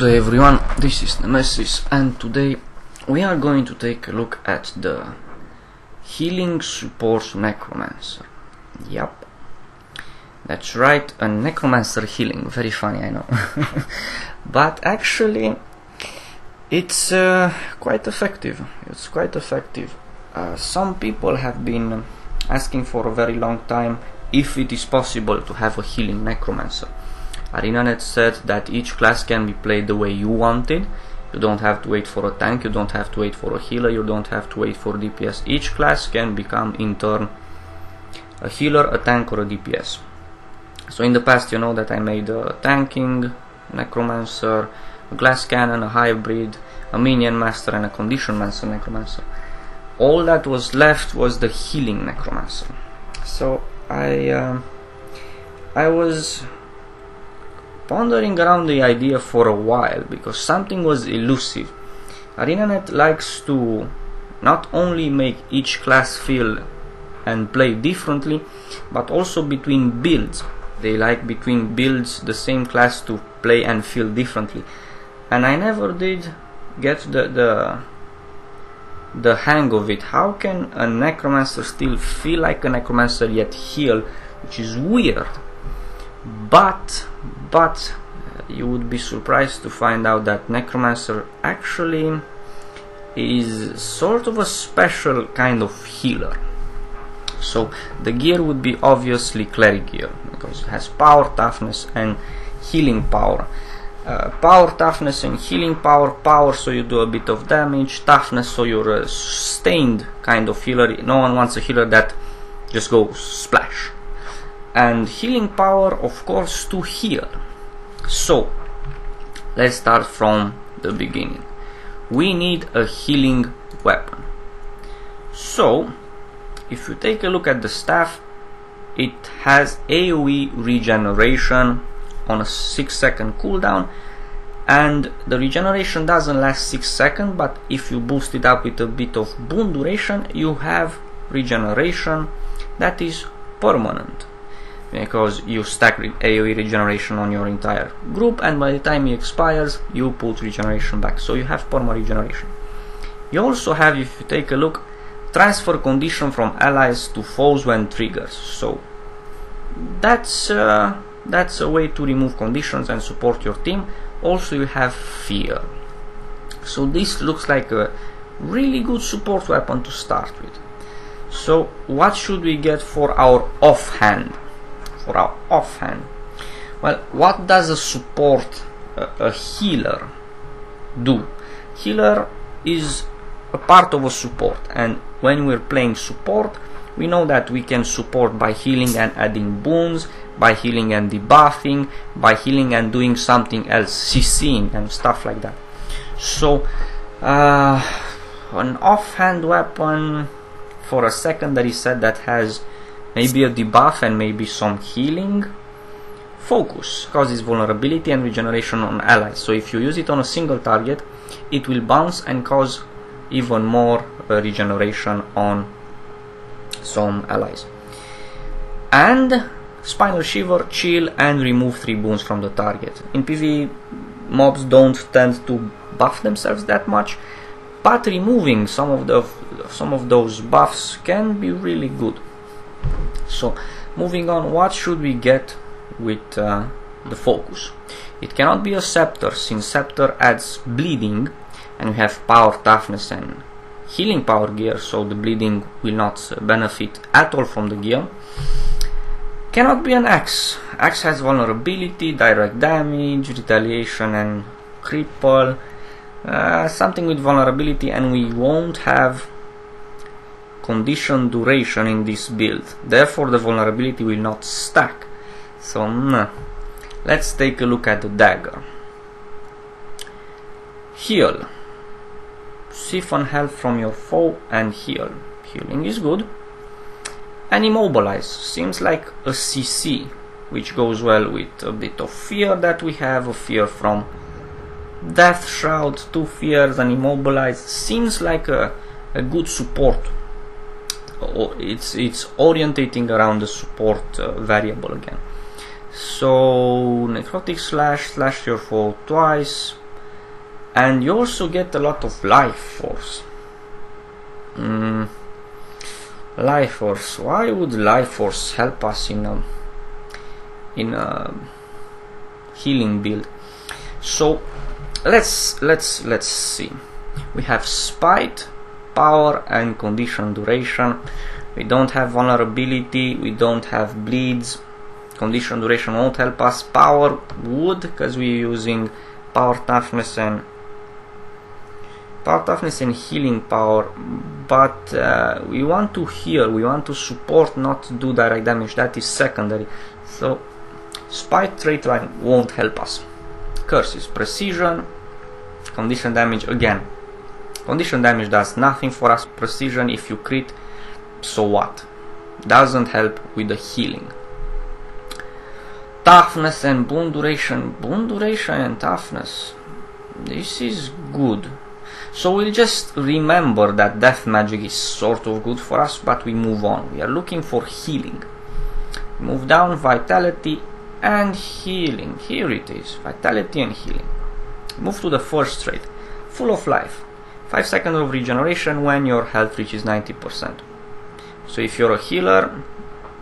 day everyone, this is Nemesis, and today we are going to take a look at the healing support necromancer. Yep, that's right, a necromancer healing. Very funny, I know. But actually it's quite effective. It's quite effective. Some people have been asking for a very long time if it is possible to have a healing necromancer. ArenaNet said that each class can be played the way you want it. You don't have to wait for a tank, you don't have to wait for a healer, you don't have to wait for DPS. Each class can become in turn a healer, a tank, or a DPS. So in the past, you know that I made a tanking necromancer, a glass cannon, a hybrid, a minion master, and a condition master necromancer. All that was left was the healing necromancer. So I was pondering around the idea for a while because something was elusive. ArenaNet likes to not only make each class feel and play differently, but also between builds. They like between builds the same class to play and feel differently. And I never did get the hang of it. How can a necromancer still feel like a necromancer yet heal, which is weird. But you would be surprised to find out that necromancer actually is sort of a special kind of healer. So the gear would be obviously cleric gear because it has power, toughness, and healing power. Power, toughness, and healing power. Power so you do a bit of damage, toughness so you're a sustained kind of healer. No one wants a healer that just goes splash. And healing power, of course, to heal. So let's start from the beginning. We need a healing weapon. So if you take a look at the staff, it has AoE regeneration on a 6-second cooldown, and the regeneration doesn't last 6 seconds, but if you boost it up with a bit of Boon duration, you have regeneration that is permanent, because you stack AoE regeneration on your entire group, and by the time it expires you put regeneration back, so you have perma regeneration. You also have, if you take a look, transfer condition from allies to foes when triggers, so that's a way to remove conditions and support your team. Also you have fear, so this looks like a really good support weapon to start with. So what should we get for our offhand? For our offhand, well, what does a support, a healer do? Healer is a part of a support, and when we're playing support, we know that we can support by healing and adding boons, by healing and debuffing, by healing and doing something else, CCing and stuff like that. So an offhand weapon for a secondary set that has maybe a debuff and maybe some healing, focus causes vulnerability and regeneration on allies. So if you use it on a single target, it will bounce and cause even more regeneration on some allies. And spinal shiver, chill, and remove 3 boons from the target. In PvE, mobs don't tend to buff themselves that much, but removing some of those buffs can be really good. So moving on, what should we get with the focus? It cannot be a scepter, since scepter adds bleeding, and we have power, toughness, and healing power gear, so the bleeding will not benefit at all from the gear. Cannot be an axe. Axe has vulnerability, direct damage, retaliation, and cripple. Something with vulnerability, and we won't have condition duration in this build, therefore the vulnerability will not stack. So let's take a look at the dagger. Heal. Siphon health from your foe and heal. Healing is good. And immobilize seems like a CC, which goes well with a bit of fear that we have, a fear from Death Shroud, 2 fears, and immobilize seems like a good support. It's orientating around the support variable again. So necrotic slash your foe twice, and you also get a lot of life force. Life force. Why would life force help us in a healing build? So let's see. We have spite, power, and condition duration. We don't have vulnerability. We don't have bleeds. Condition duration won't help us. Power would, because we're using power toughness and healing power, but we want to heal, we want to support, not to do direct damage. That is secondary. So spite trait line won't help us. Curses, precision, condition damage. Again, condition damage does nothing for us. Precision, if you crit, so what? Doesn't help with the healing. Toughness and boon duration. Boon duration and toughness, this is good. So we'll just remember that death magic is sort of good for us, but we move on. We are looking for healing. Move down, vitality and healing. Here it is, vitality and healing. Move to the first trait, full of life. 5 seconds of regeneration when your health reaches 90%. So if you're a healer,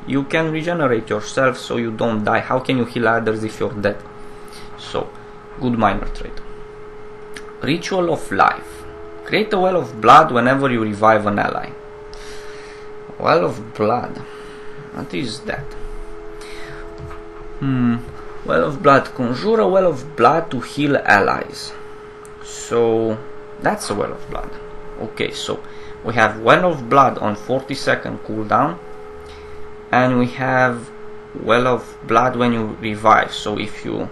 you can regenerate yourself so you don't die. How can you heal others if you're dead? So, good minor trait. Ritual of life. Create a well of blood whenever you revive an ally. Well of blood. What is that? Well of blood. Conjure a well of blood to heal allies. So that's a well of blood. Okay, so we have well of blood on 40-second cooldown, and we have well of blood when you revive. So if you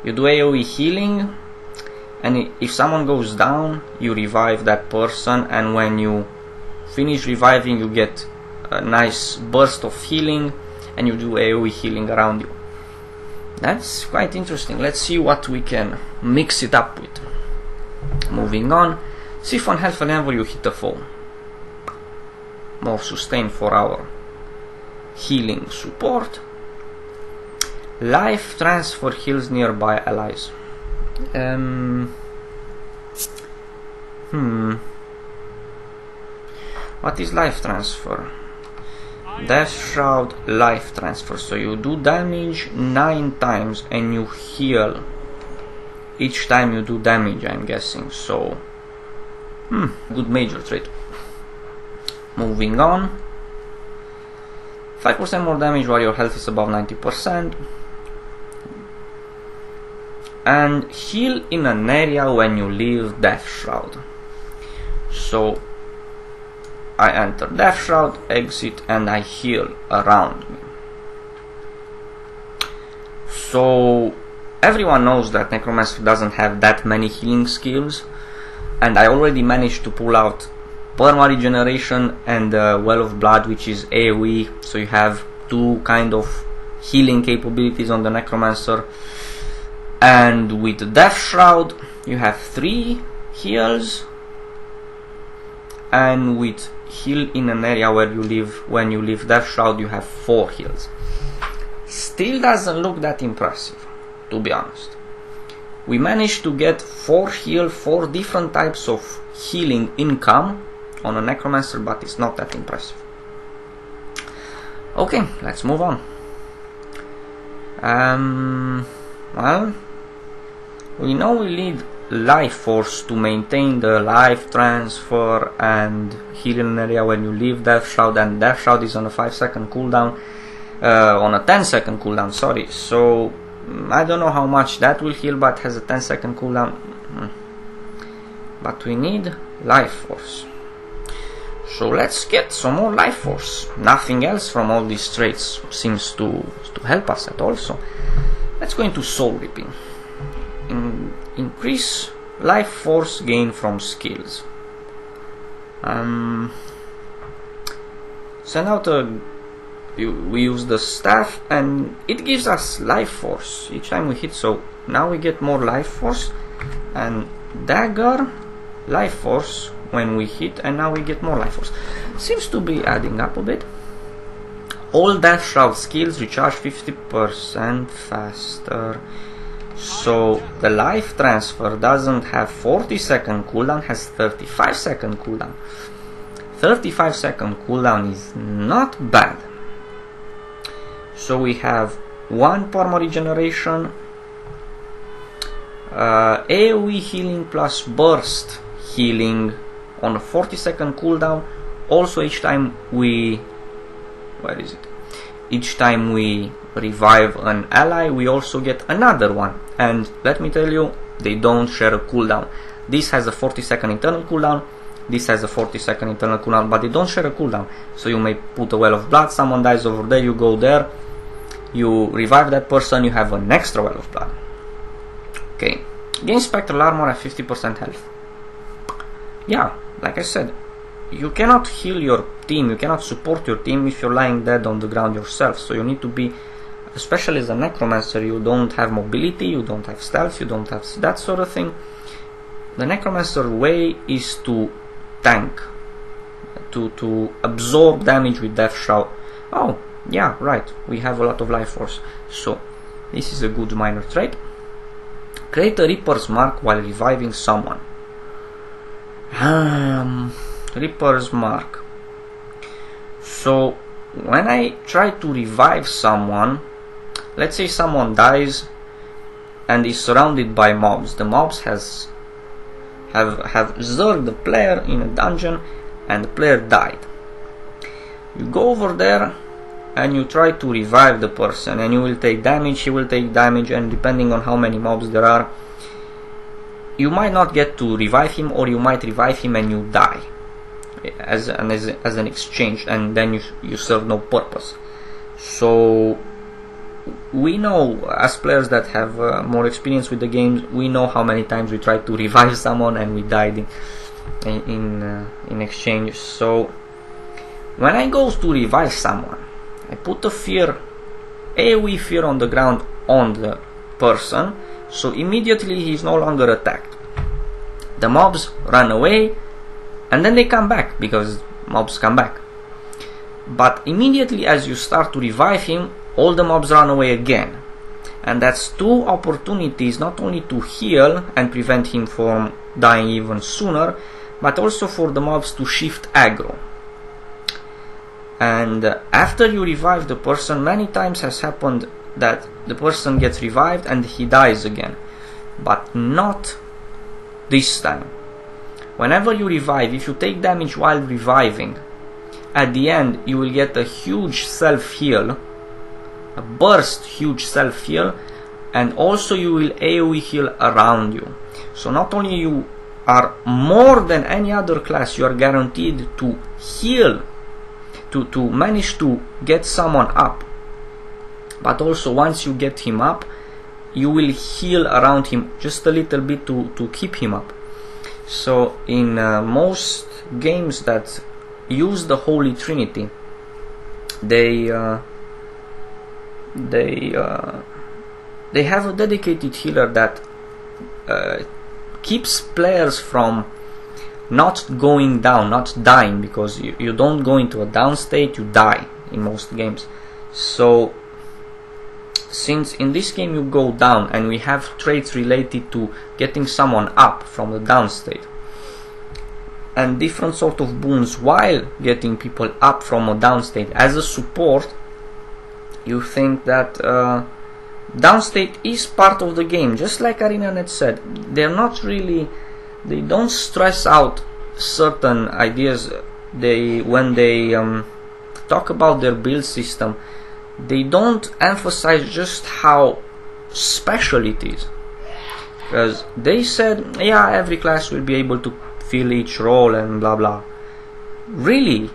do AoE healing, and if someone goes down, you revive that person, and when you finish reviving, you get a nice burst of healing, and you do AoE healing around you. That's quite interesting. Let's see what we can mix it up with. Moving on, siphon health whenever you hit a foe. More sustain for our healing support. Life transfer heals nearby allies. What is life transfer? Death Shroud life transfer. So you do damage 9 times and you heal each time you do damage, I'm guessing. So good major trait. Moving on, 5% more damage while your health is above 90%, and heal in an area when you leave Death Shroud. So I enter Death Shroud, exit, and I heal around me. So everyone knows that Necromancer doesn't have that many healing skills, and I already managed to pull out perma regeneration and well of blood, which is AoE. So you have 2 kind of healing capabilities on the Necromancer, and with the Death Shroud you have 3 heals, and with heal in an area where you live, when you leave Death Shroud, you have 4 heals. Still doesn't look that impressive, to be honest. We managed to get 4 heal, 4 different types of healing income on a Necromancer, but it's not that impressive. Okay, let's move on. Well, we know we need Lifeforce to maintain the life transfer and heal in an area when you leave Death Shroud, and Death Shroud is on a 5-second cooldown, on a 10-second cooldown, sorry. So I don't know how much that will heal, but has a 10-second cooldown. But we need Lifeforce. So let's get some more Lifeforce. Nothing else from all these traits seems to help us at all. So let's go into Soul Reaping. Increase life force gain from skills. Send out we use the staff and it gives us life force each time we hit. So now we get more life force, and dagger life force when we hit, and now we get more life force. Seems to be adding up a bit. All Death Shroud skills recharge 50% faster. So the life transfer doesn't have 40-second cooldown, has 35-second cooldown. 35-second cooldown is not bad. So we have 1 perma regeneration, AoE healing plus burst healing on a 40-second cooldown. Also each time we revive an ally, we also get another one. And let me tell you, they don't share a cooldown. This has a 40-second internal cooldown, this has a 40-second internal cooldown, but they don't share a cooldown. So you may put a well of blood, someone dies over there, you go there, you revive that person, you have an extra well of blood. Okay, gain spectral armor at 50% health. Yeah, like I said, you cannot heal your team, you cannot support your team if you're lying dead on the ground yourself. So you need to be, especially as a necromancer, you don't have mobility, you don't have stealth, you don't have that sort of thing. The necromancer way is to tank, to absorb damage with death shout. Oh yeah, right, we have a lot of life force, so this is a good minor trait. Create a Reaper's mark while reviving someone. Reaper's mark. So when I try to revive someone, let's say someone dies and is surrounded by mobs. The mobs have zerged the player in a dungeon and the player died. You go over there and you try to revive the person, and you will take damage, he will take damage, and depending on how many mobs there are, you might not get to revive him, or you might revive him and you die as an exchange, and then you serve no purpose. So we know, as players that have more experience with the games, we know how many times we tried to revive someone and we died in exchange. So when I go to revive someone, I put a fear, AoE fear on the ground on the person, so immediately he is no longer attacked. The mobs run away and then they come back, because mobs come back. But immediately as you start to revive him, all the mobs run away again. And that's 2 opportunities not only to heal and prevent him from dying even sooner, but also for the mobs to shift aggro. And after you revive the person, many times has happened that the person gets revived and he dies again, but not this time. Whenever you revive, if you take damage while reviving, at the end you will get a huge self-heal, a burst huge self-heal, and also you will AoE heal around you. So not only you are more than any other class, you are guaranteed to heal, to manage to get someone up, but also once you get him up, you will heal around him just a little bit to keep him up. So in most games that use the Holy Trinity, they have a dedicated healer that keeps players from not going down, not dying, because you don't go into a downstate, you die in most games. So since in this game you go down, and we have traits related to getting someone up from the downstate, and different sort of boons while getting people up from a downstate as a support, you think that downstate is part of the game. Just like ArenaNet said, they're not really, they don't stress out certain ideas. When they talk about their build system, they don't emphasize just how special it is, because they said, yeah, every class will be able to fill each role and blah blah. Really,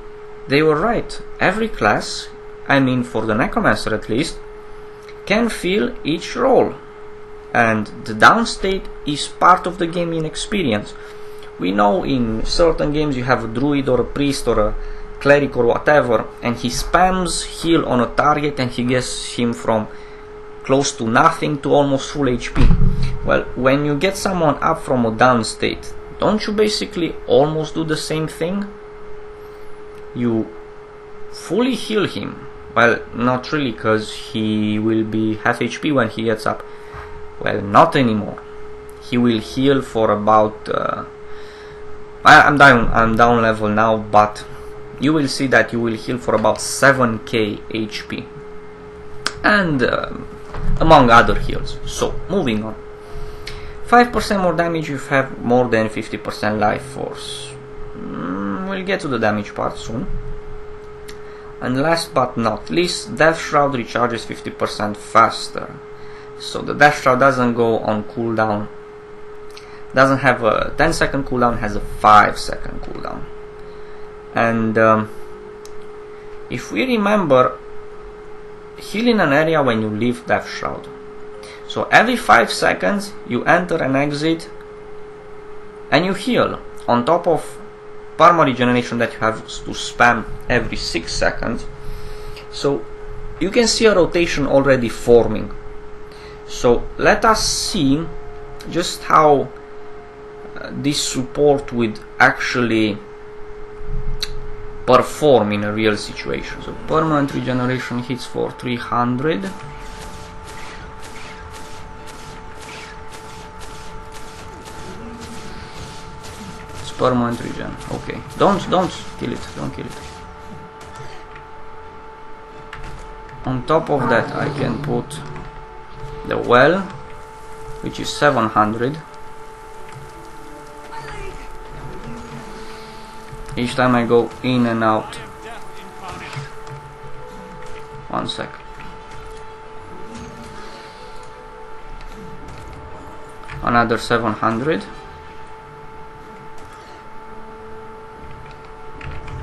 they were right. Every class, I mean for the necromancer at least, can fill each role, and the downstate is part of the gaming experience. We know in certain games you have a druid or a priest or a cleric or whatever, and he spams heal on a target and he gets him from close to nothing to almost full HP. Well, when you get someone up from a down state, don't you basically almost do the same thing? You fully heal him. Well, not really, because he will be half HP when he gets up. Well, not anymore. He will heal for about I'm down level now, but you will see that you will heal for about 7k HP and among other heals. So moving on, 5% more damage if you have more than 50% life force. We'll get to the damage part soon. And last but not least, Death Shroud recharges 50% faster. So the Death Shroud doesn't go on cooldown, doesn't have a 10-second cooldown, has a 5-second cooldown. And if we remember, heal in an area when you leave Death Shroud. So every 5 seconds you enter and exit and you heal, on top of perma regeneration that you have to spam every 6 seconds. So you can see a rotation already forming. So let us see just how this support would actually perform in a real situation. So permanent regeneration hits for 300. It's permanent regen. Okay, don't kill it. Don't kill it. On top of that, I can put the well, which is 700. Each time I go in and out. 1 sec. Another 700.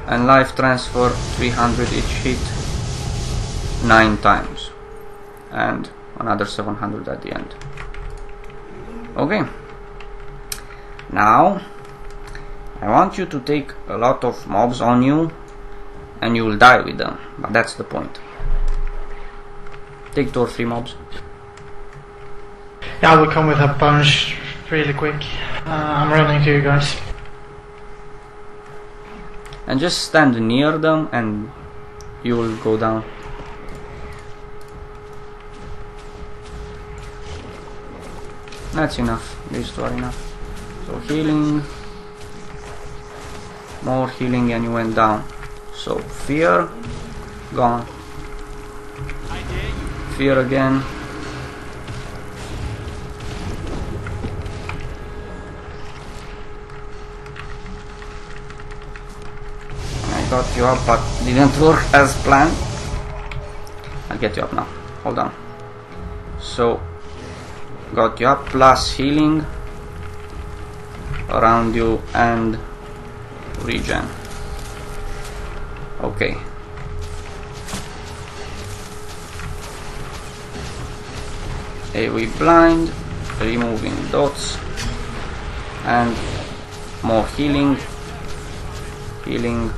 And life transfer 300 each hit 9 times. And another 700 at the end. Okay. Now I want you to take a lot of mobs on you and you will die with them, but that's the point. Take 2 or 3 mobs. Yeah, I will come with a bunch really quick. I'm running to you guys. And just stand near them and you will go down. That's enough. These 2 are enough. So healing. More healing and you went down. So fear, gone. Fear again. I got you up but didn't work as planned. I'll get you up now. Hold on. So got you up plus healing around you and regen. Okay. AoE blind, removing dots, and more healing. Healing.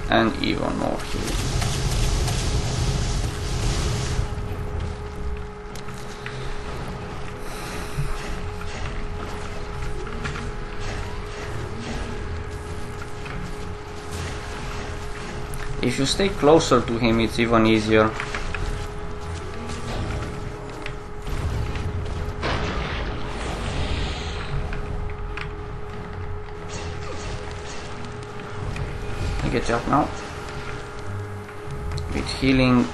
And even more healing. If you stay closer to him, it's even easier. I get you up now. With healing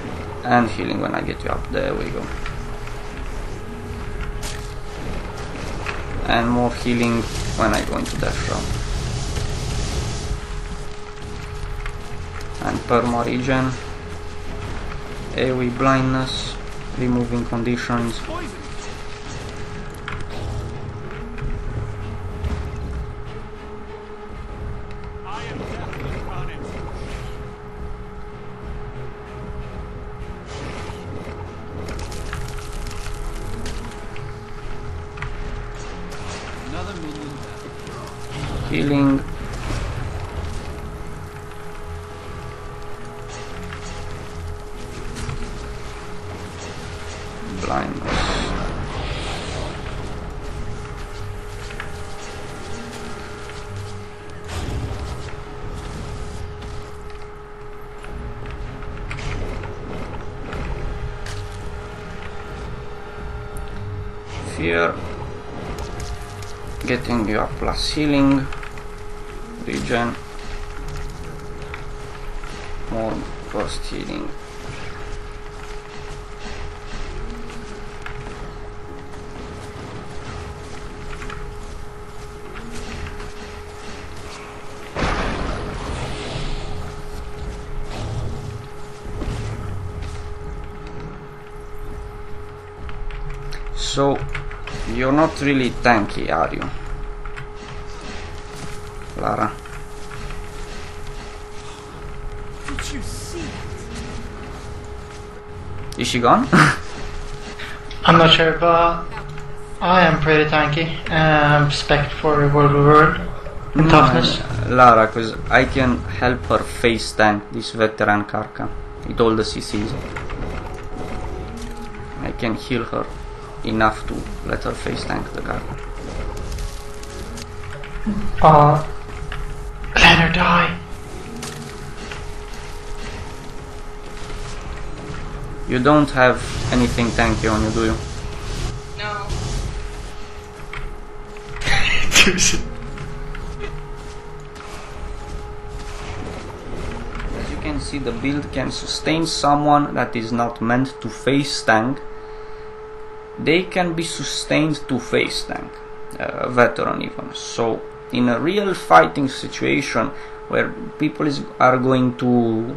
and healing when I get you up. There we go. And more healing when I go into Death Shroud. And perma regen, AoE blindness, removing conditions. Healing. Blindness. fear, getting you up plus healing, regen, more burst healing. So, you're not really tanky, are you, Lara? Did you see it? Is she gone? I'm not sure, but I am pretty tanky. Spec for World of World and toughness. Lara, because I can help her face tank this veteran Karka with all the CCs. I can heal her enough to let her face tank the Karka. Let her die. You don't have anything tanky on you, do you? No. As you can see, the build can sustain someone that is not meant to face tank. They can be sustained to face tank, veteran even. So in a real fighting situation where people are going to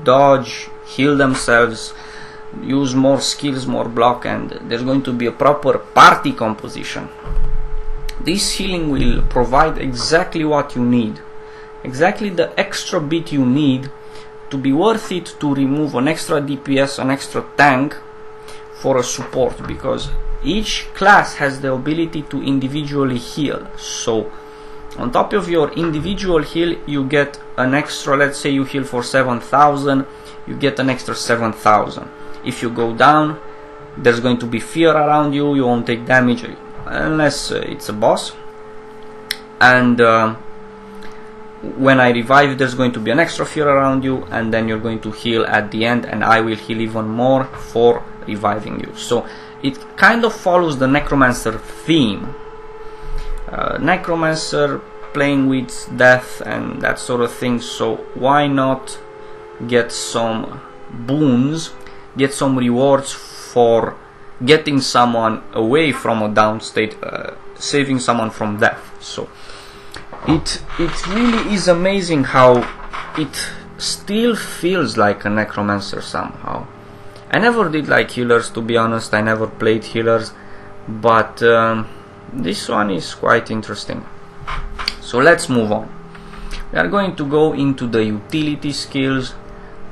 dodge, heal themselves, use more skills, more block, and there's going to be a proper party composition, this healing will provide exactly what you need, exactly the extra bit you need to be worth it to remove an extra DPS, an extra tank for a support, because each class has the ability to individually heal. So on top of your individual heal, you get an extra, let's say you heal for 7,000, you get an extra 7,000. If you go down, there's going to be fear around you, you won't take damage unless it's a boss. And when I revive, there's going to be an extra fear around you, and then you're going to heal at the end, and I will heal even more for reviving you. So it kind of follows the necromancer theme. Necromancer playing with death and that sort of thing, so why not get some boons, get some rewards for getting someone away from a downstate, saving someone from death. So it really is amazing how it still feels like a necromancer somehow. I never did like healers, to be honest. I never played healers, but this one is quite interesting. So let's move on. We are going to go into the utility skills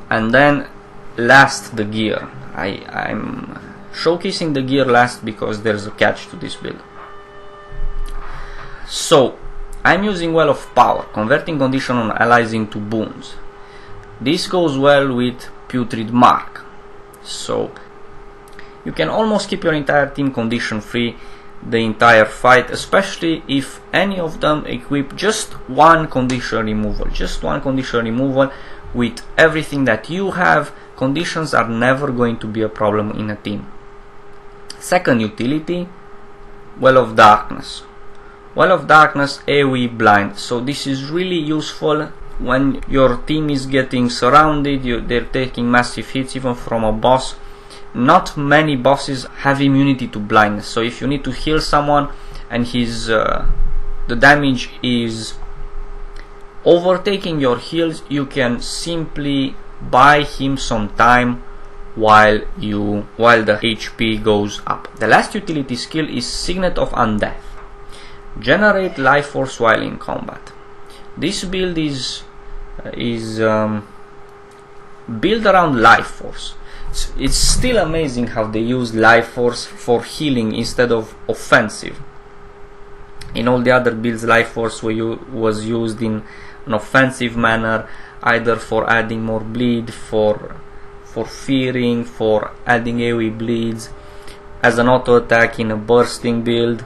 and then last the gear. I'm showcasing the gear last because there's a catch to this build. So I'm using Well of Power, converting condition on allies into boons. This goes well with Putrid Mark. So you can almost keep your entire team condition free the entire fight, especially if any of them equip just one condition removal. Just one condition removal with everything that you have. Conditions are never going to be a problem in a team. Second utility, Well of Darkness. Well of Darkness, AoE blind. So this is really useful when your team is getting surrounded, they're taking massive hits even from a boss. Not many bosses have immunity to blindness, so if you need to heal someone and the damage is overtaking your heals, you can simply buy him some time while the HP goes up. The last utility skill is Signet of Undeath. Generate Lifeforce while in combat. This build is built around Lifeforce. It's still amazing how they use Lifeforce for healing instead of offensive. In all the other builds, Lifeforce was used in an offensive manner, either for adding more bleed, for fearing, for adding AoE bleeds, as an auto attack in a bursting build,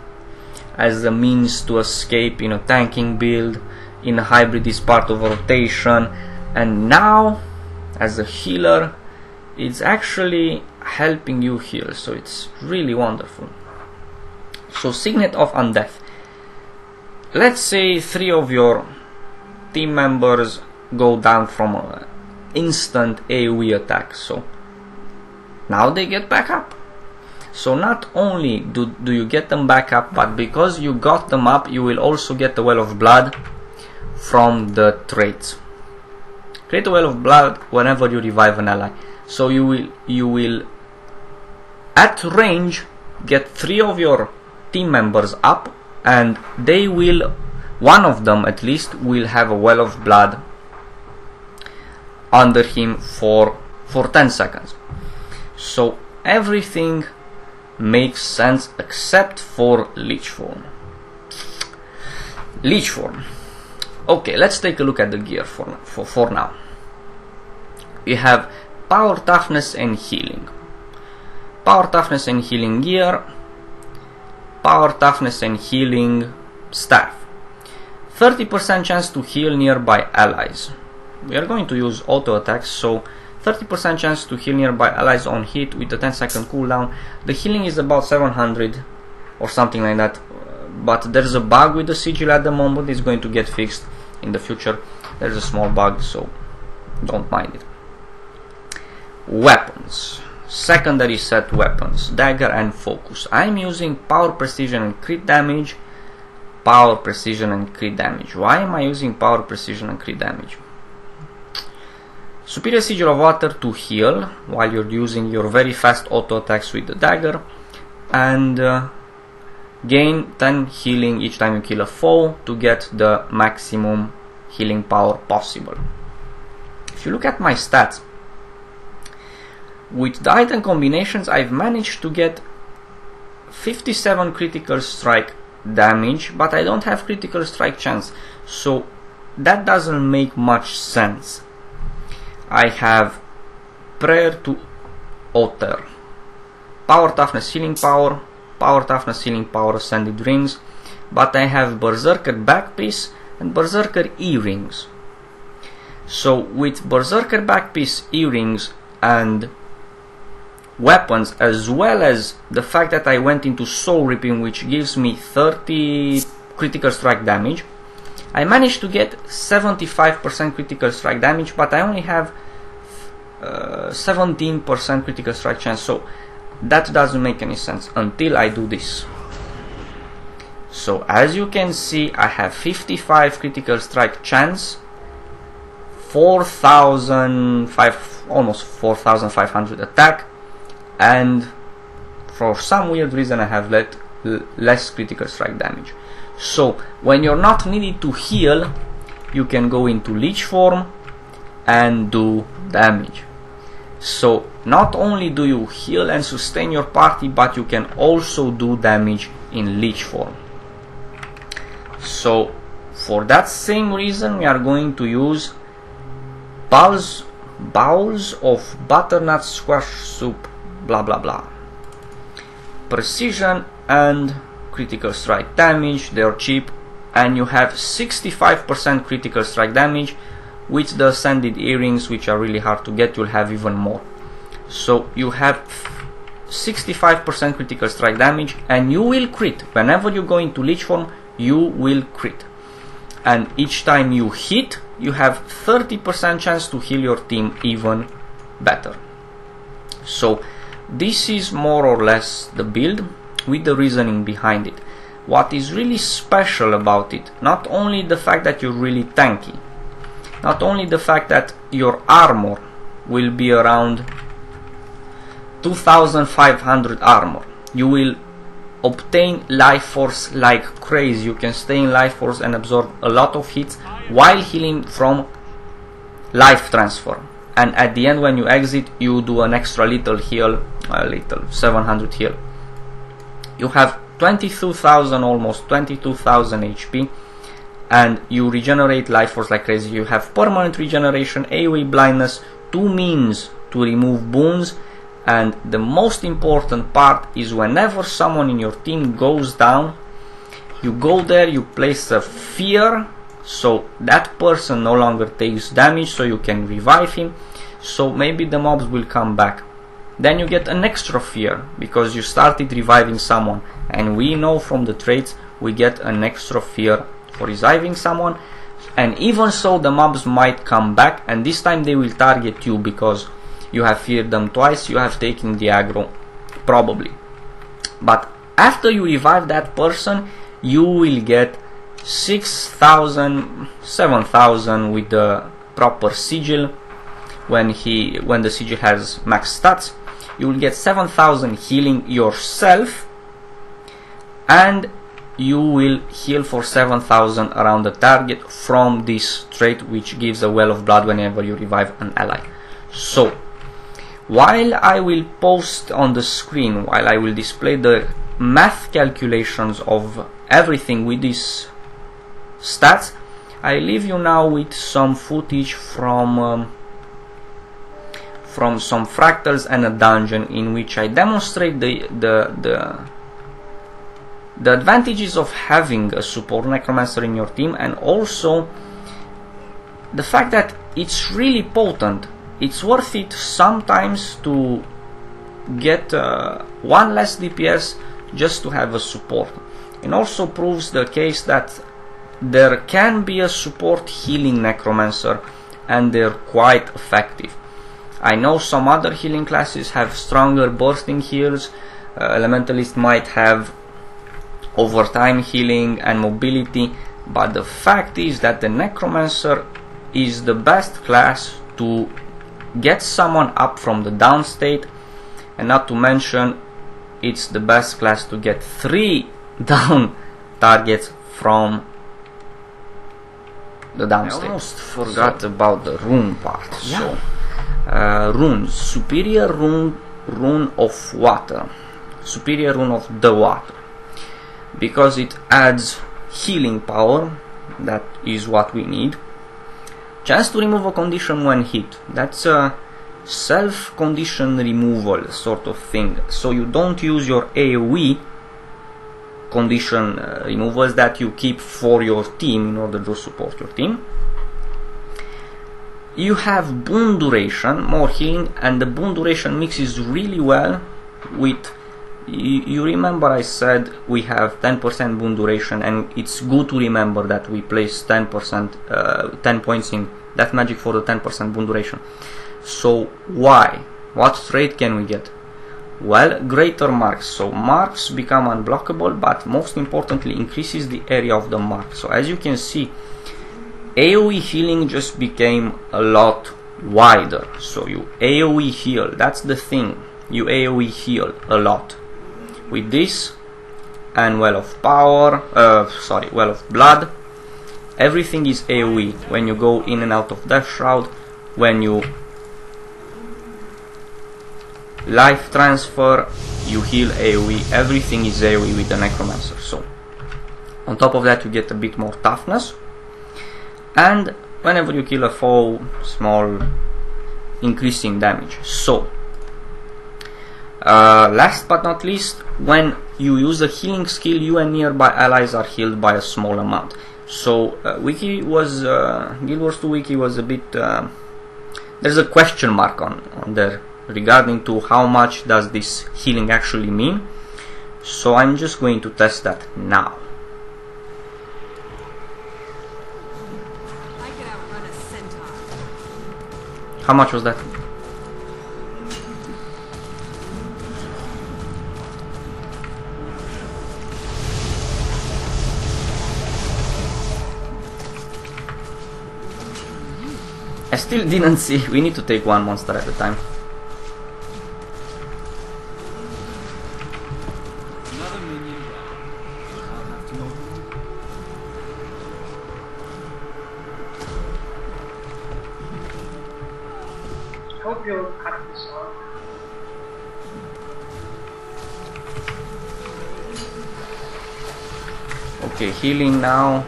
as a means to escape in a tanking build, in a hybrid is part of a rotation, and now as a healer it's actually helping you heal, so it's really wonderful. So Signet of Undeath. Let's say 3 of your team members go down from an instant AoE attack. So now they get back up. So not only do you get them back up, but because you got them up, you will also get the Well of Blood from the traits. Create a Well of Blood whenever you revive an ally. So you will at range get 3 of your team members up, and they will, one of them at least, will have a Well of Blood under him for 10 seconds. So everything makes sense except for Leech Form. Leech Form. Okay, let's take a look at the gear for now. We have Power, Toughness and Healing. Power, Toughness and Healing gear. Power, Toughness and Healing staff. 30% chance to heal nearby allies. We are going to use auto attacks, so 30% chance to heal nearby allies on hit with a 10-second cooldown. The healing is about 700 or something like that, but there's a bug with the sigil at the moment. It's going to get fixed in the future. There's a small bug, so don't mind it. Weapons. Secondary set weapons, dagger and focus. I'm using power, precision and crit damage. Power, precision and crit damage. Why am I using power, precision and crit damage? Superior Sigil of Water to heal while you're using your very fast auto attacks with the dagger, and gain 10 healing each time you kill a foe to get the maximum healing power possible. If you look at my stats, with the item combinations I've managed to get 57 critical strike damage, but I don't have critical strike chance, so that doesn't make much sense. I have Prayer to Otter, Power, Toughness, Healing Power, Power, Toughness, Healing Power, Ascended Rings, but I have Berserker Backpiece and Berserker Earrings. So with Berserker Backpiece, Earrings and weapons, as well as the fact that I went into Soul Ripping, which gives me 30 critical strike damage, I managed to get 75% critical strike damage, but I only have 17% critical strike chance, so that doesn't make any sense until I do this. So as you can see, I have 55 critical strike chance, 4,005, almost 4,500 attack, and for some weird reason I have less critical strike damage. So when you're not needed to heal, you can go into Leech Form and do damage. So not only do you heal and sustain your party, but you can also do damage in Leech Form. So for that same reason, we are going to use bowls of butternut squash soup, blah blah blah. Precision and critical strike damage, they're cheap, and you have 65% critical strike damage. With the Ascended Earrings, which are really hard to get, you'll have even more. So you have 65% critical strike damage, and you will crit. Whenever you go into Leech Form, you will crit. And each time you hit, you have 30% chance to heal your team even better. So this is more or less the build with the reasoning behind it. What is really special about it, not only the fact that you're really tanky, not only the fact that your armor will be around 2500 armor, you will obtain Lifeforce like crazy. You can stay in Lifeforce and absorb a lot of hits while healing from life transfer, and at the end when you exit you do an extra little heal, a little 700 heal. You have 22,000, almost 22,000 HP, and you regenerate Lifeforce like crazy. You have permanent regeneration, AoE blindness, 2 means to remove boons, and the most important part is whenever someone in your team goes down, you go there, you place a fear, so that person no longer takes damage, so you can revive him, so maybe the mobs will come back. then you get an extra fear because you started reviving someone, and we know from the traits we get an extra fear for reviving someone. And even so, the mobs might come back, and this time they will target you because you have feared them twice, you have taken the aggro, probably. But after you revive that person, you will get 6,000, 7,000 with the proper sigil. When the sigil has max stats, you will get 7,000 healing yourself, and you will heal for 7,000 around the target from this trait, which gives a well of blood whenever you revive an ally. So while I will post on the screen, while I will display the math calculations of everything with these stats, I leave you now with some footage from some fractals and a dungeon in which I demonstrate the advantages of having a support necromancer in your team, and also the fact that it's really potent. It's worth it sometimes to get one less DPS just to have a support. It also proves the case that there can be a support healing necromancer, and they're quite effective. I know some other healing classes have stronger bursting heals. Elementalist might have overtime healing and mobility, but the fact is that the necromancer is the best class to get someone up from the downstate, and not to mention it's the best class to get 3 down targets from the downstate. I almost forgot about the rune part. Yeah. So runes: superior rune of water, superior rune of the water, because it adds healing power. That is what we need. Chance to remove a condition when hit. That's a self condition removal sort of thing. So you don't use your AoE condition removals that you keep for your team in order to support your team. You have Boon duration, more healing, and the Boon duration mixes really well with, you remember I said we have 10% Boon duration, and it's good to remember that we place 10%, 10 points in Death Magic for the 10% Boon duration. So why? What trait can we get? Well, greater marks. So marks become unblockable, but most importantly increases the area of the mark. So as you can see, AoE healing just became a lot wider. So you AoE heal, that's the thing, you AoE heal a lot with this, and well of power, well of blood, everything is AoE. When you go in and out of Death Shroud, when you life transfer, you heal AoE, everything is AoE with the necromancer. So on top of that you get a bit more toughness, and whenever you kill a foe, small increasing damage. So last but not least, when you use a healing skill, you and nearby allies are healed by a small amount. So wiki was Guild Wars 2 wiki was a bit there's a question mark on there regarding to how much does this healing actually mean. So I'm just going to test that now. I could outrun a centaur. How much was that? I still didn't see. We need to take one monster at a time. Another minion down. I'll have to know. I hope you'll cut this off. Okay, healing now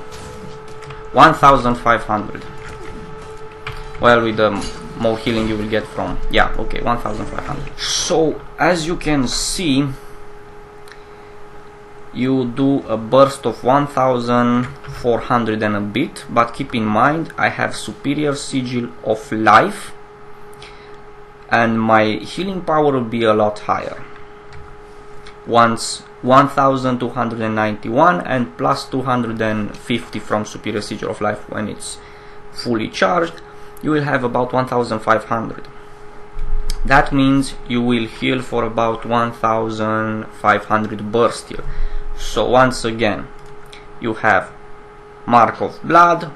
1500. Well, with the more healing you will get from, yeah, okay, 1500. So as you can see, you do a burst of 1400 and a bit, but keep in mind I have superior sigil of life, and my healing power will be a lot higher. Once 1291 and plus 250 from superior sigil of life when it's fully charged, you will have about 1500. That means you will heal for about 1500 burst heal. So once again, you have Mark of Blood,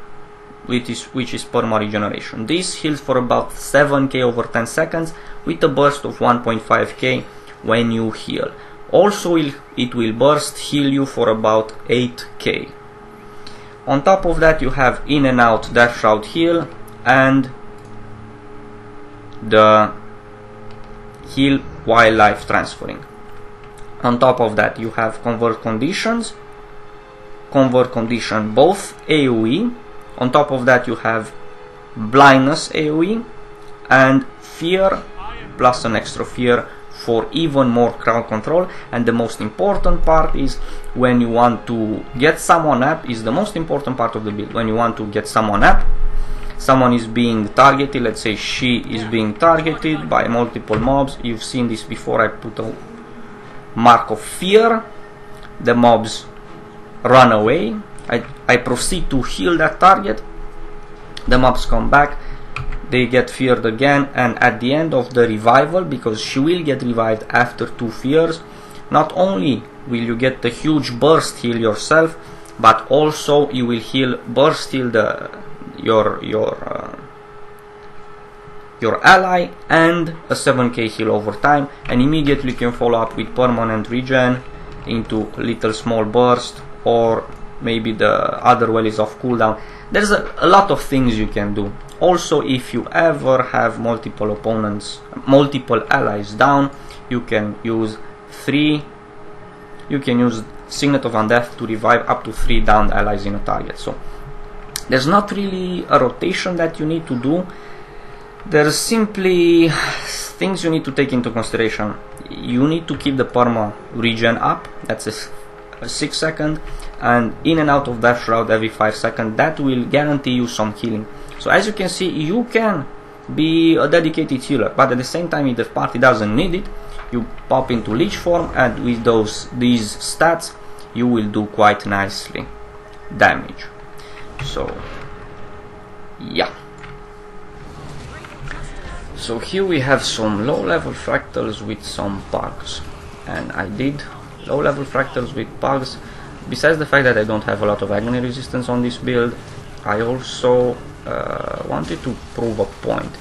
which is perma regeneration. This heals for about 7k over 10 seconds with a burst of 1.5k when you heal. Also it will burst heal you for about 8k. On top of that you have in and out Death Shroud heal and the heal while life transferring. On top of that you have convert condition both AoE. On top of that you have blindness AoE and fear plus an extra fear for even more crowd control. And the most important part is when you want to get someone up, is the most important part of the build. When you want to get someone up, someone is being targeted, let's say she is being targeted by multiple mobs. You've seen this before. I put a mark of fear, the mobs run away, I proceed to heal that target, the mobs come back, they get feared again, and at the end of the revival, because she will get revived after 2 fears, not only will you get the huge burst heal yourself, but also you will burst heal your ally and a 7k heal over time, and immediately you can follow up with permanent regen into little small burst, or maybe the other well is off cooldown. There's a lot of things you can do. Also, if you ever have multiple opponents, multiple allies down, you can use Signet of Undeath to revive up to 3 downed allies in a target. So there's not really a rotation that you need to do. There's simply things you need to take into consideration. You need to keep the perma regen up, that's a 6 second, and in and out of Death Shroud every 5 seconds. That will guarantee you some healing. So as you can see, you can be a dedicated healer, but at the same time, if the party doesn't need it, you pop into Leech form, and with these stats you will do quite nicely damage. So yeah. So here we have some low level fractals with some bugs, and I did low level fractals with bugs. Besides the fact that I don't have a lot of agony resistance on this build, I also wanted to prove a point.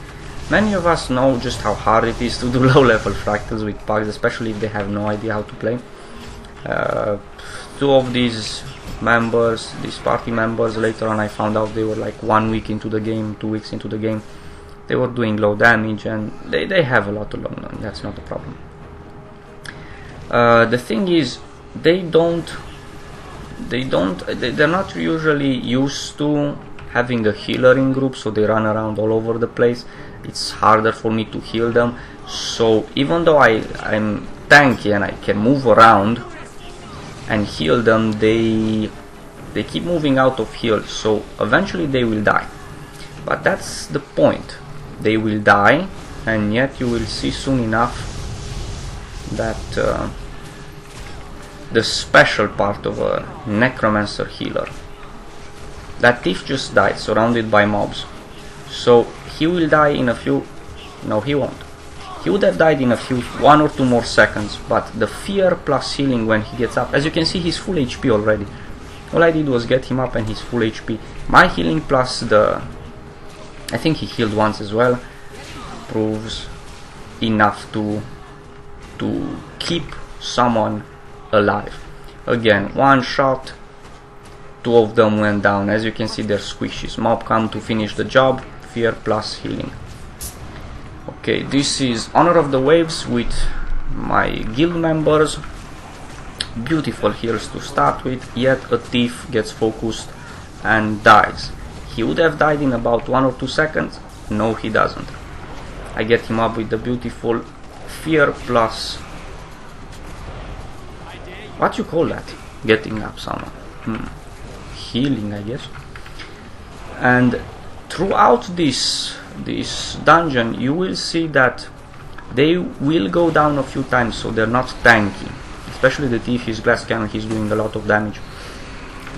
Many of us know just how hard it is to do low level fractals with bugs, especially if they have no idea how to play. 2 of these members, these party members, later on I found out they were like 1 week into the game, 2 weeks into the game. They were doing low damage, and they have a lot to learn, that's not a problem. The thing is, they're not usually used to having a healer in group, so they run around all over the place. It's harder for me to heal them. So even though I'm tanky and I can move around and heal them, they keep moving out of heal, so eventually they will die. But that's the point. They will die, and yet you will see soon enough that the special part of a necromancer healer. That thief just died, surrounded by mobs. So he will die in a few... No, he won't. He would have died in a few, 1 or 2 more seconds, but the fear plus healing when he gets up... As you can see, he's full HP already. All I did was get him up and he's full HP. My healing plus the... I think he healed once as well, proves enough to keep someone alive. Again, 1 shot, 2 of them went down. As you can see, they're squishies. Mob come to finish the job, fear plus healing. Okay, this is Honor of the Waves with my guild members. Beautiful heals to start with, yet a thief gets focused and dies. He would have died in about 1 or 2 seconds. No, he doesn't. I get him up with the beautiful fear plus... What you call that? Getting up someone. Healing, I guess. And throughout this dungeon, you will see that they will go down a few times, so they're not tanky. Especially the thief, his glass cannon, he's doing a lot of damage.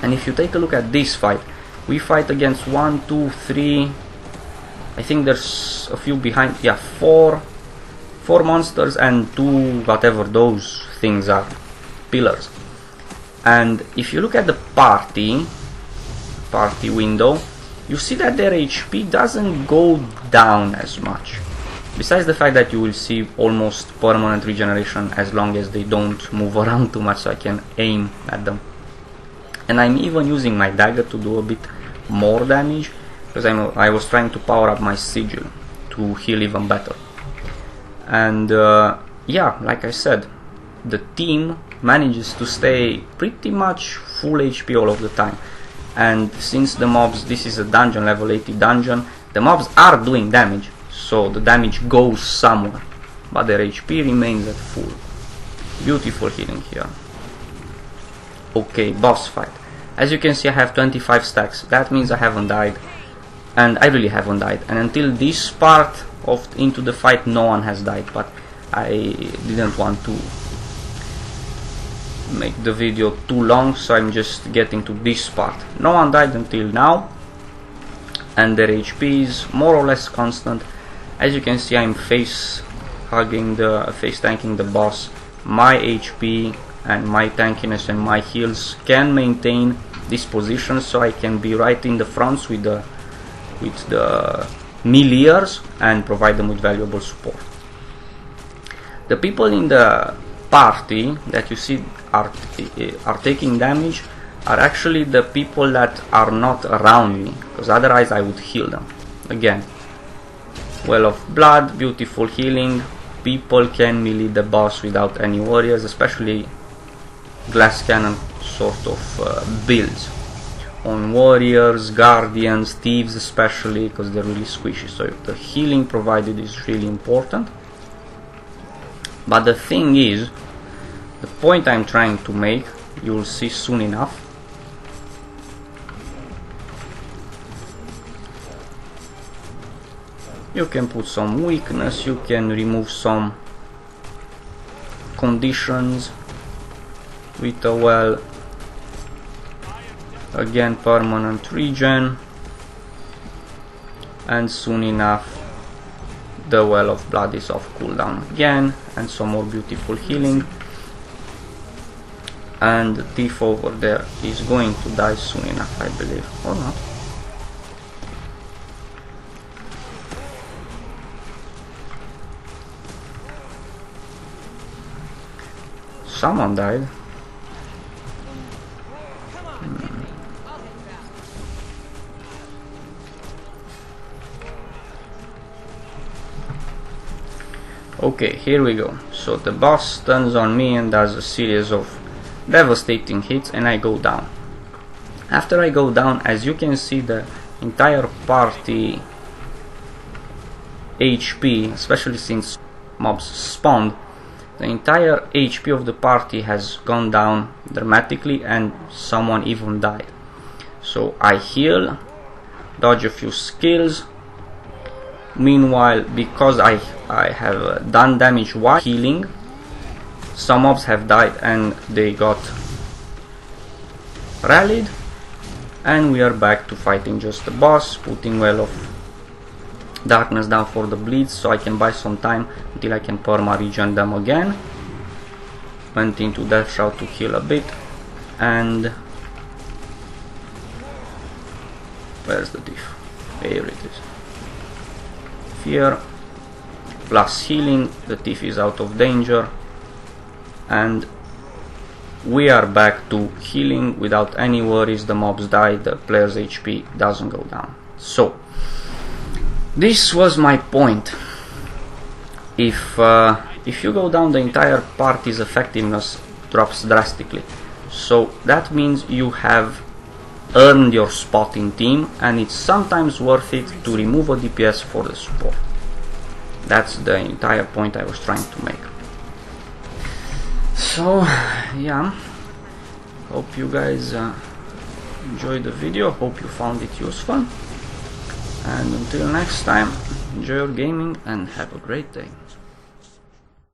And if you take a look at this fight, we fight against 1, 2, 3, I think there's a few behind, yeah, 4 monsters and 2 whatever those things are, pillars. And if you look at the party window, you see that their HP doesn't go down as much. Besides the fact that you will see almost permanent regeneration as long as they don't move around too much, so I can aim at them. And I'm even using my dagger to do a bit more damage, because I was trying to power up my sigil to heal even better. And yeah, like I said, the team manages to stay pretty much full HP all of the time. And since the mobs, this is a dungeon, level 80 dungeon, the mobs are doing damage, so the damage goes somewhere, but their HP remains at full. Beautiful healing here. Okay, boss fight. As you can see, I have 25 stacks. That means I haven't died, and I really haven't died. And until this part of into the fight, no one has died, but I didn't want to make the video too long, so I'm just getting to this part. No one died until now, and their HP is more or less constant. As you can see, I'm face tanking the boss. My HP and my tankiness and my heals can maintain this position, so I can be right in the fronts with the meleeers and provide them with valuable support. The people in the party that you see are taking damage are actually the people that are not around me, because otherwise I would heal them. Again, well of blood, beautiful healing. People can melee the boss without any warriors, especially glass cannon sort of builds on warriors, guardians, thieves especially, because they're really squishy. So the healing provided is really important. But the thing is, the point I'm trying to make, you will see soon enough. You can put some weakness, you can remove some conditions with a well. Again, permanent regen, and soon enough the well of blood is off cooldown again, and some more beautiful healing. And the thief over there is going to die soon enough, I believe, or not. Someone died. Okay, here we go. So the boss turns on me and does a series of devastating hits, and I go down. After I go down, as you can see, the entire party HP, especially since mobs spawned, the entire HP of the party has gone down dramatically, and someone even died. So I heal, dodge a few skills. Meanwhile, because I have done damage while healing, some mobs have died and they got rallied, and we are back to fighting just the boss, putting well of darkness down for the bleeds, so I can buy some time until I can perma regen them again. Went into death shroud to heal a bit, and where's the thief? Here it is. Fear plus healing, the thief is out of danger, and we are back to healing without any worries. The mobs die, the player's HP doesn't go down. So this was my point. If you go down, the entire party's effectiveness drops drastically. So that means you have earned your spot in team, and it's sometimes worth it to remove a DPS for the support. That's the entire point I was trying to make. So yeah, hope you guys enjoyed the video, hope you found it useful, and until next time, enjoy your gaming and have a great day.